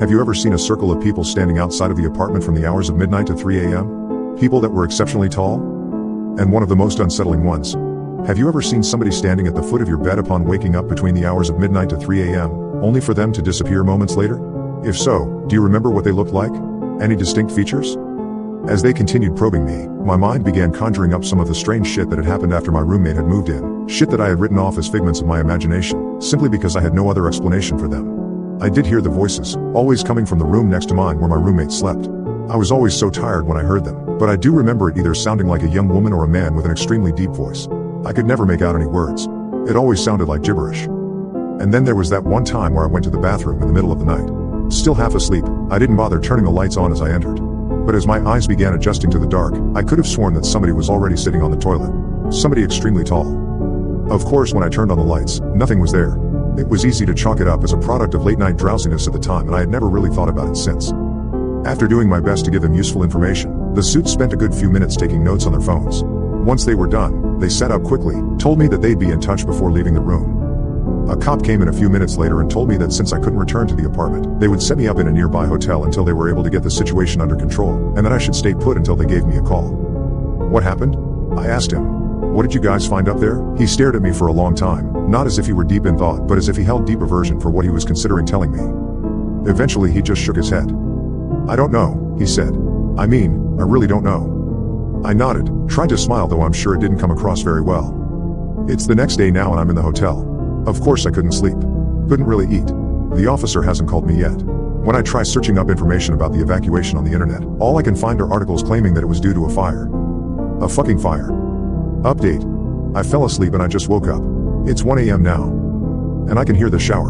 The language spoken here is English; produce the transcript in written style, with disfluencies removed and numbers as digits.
Have you ever seen a circle of people standing outside of the apartment from the hours of midnight to 3 a.m.? People that were exceptionally tall? And one of the most unsettling ones. Have you ever seen somebody standing at the foot of your bed upon waking up between the hours of midnight to 3 a.m., only for them to disappear moments later? If so, do you remember what they looked like? Any distinct features? As they continued probing me, my mind began conjuring up some of the strange shit that had happened after my roommate had moved in, shit that I had written off as figments of my imagination, simply because I had no other explanation for them. I did hear the voices, always coming from the room next to mine where my roommate slept. I was always so tired when I heard them, but I do remember it either sounding like a young woman or a man with an extremely deep voice. I could never make out any words. It always sounded like gibberish. And then there was that one time where I went to the bathroom in the middle of the night. Still half asleep, I didn't bother turning the lights on as I entered. But as my eyes began adjusting to the dark, I could have sworn that somebody was already sitting on the toilet. Somebody extremely tall. Of course, when I turned on the lights, nothing was there. It was easy to chalk it up as a product of late-night drowsiness at the time, and I had never really thought about it since. After doing my best to give them useful information, the suits spent a good few minutes taking notes on their phones. Once they were done, they sat up quickly, told me that they'd be in touch before leaving the room. A cop came in a few minutes later and told me that since I couldn't return to the apartment, they would set me up in a nearby hotel until they were able to get the situation under control, and that I should stay put until they gave me a call. What happened? I asked him. What did you guys find up there? He stared at me for a long time, not as if he were deep in thought, but as if he held deep aversion for what he was considering telling me. Eventually he just shook his head. I don't know, he said. I really don't know. I nodded, tried to smile, though I'm sure it didn't come across very well. It's the next day now and I'm in the hotel. Of course I couldn't sleep. Couldn't really eat. The officer hasn't called me yet. When I try searching up information about the evacuation on the internet, all I can find are articles claiming that it was due to a fire. A fucking fire. Update. I fell asleep and I just woke up. It's 1 a.m. now. And I can hear the shower.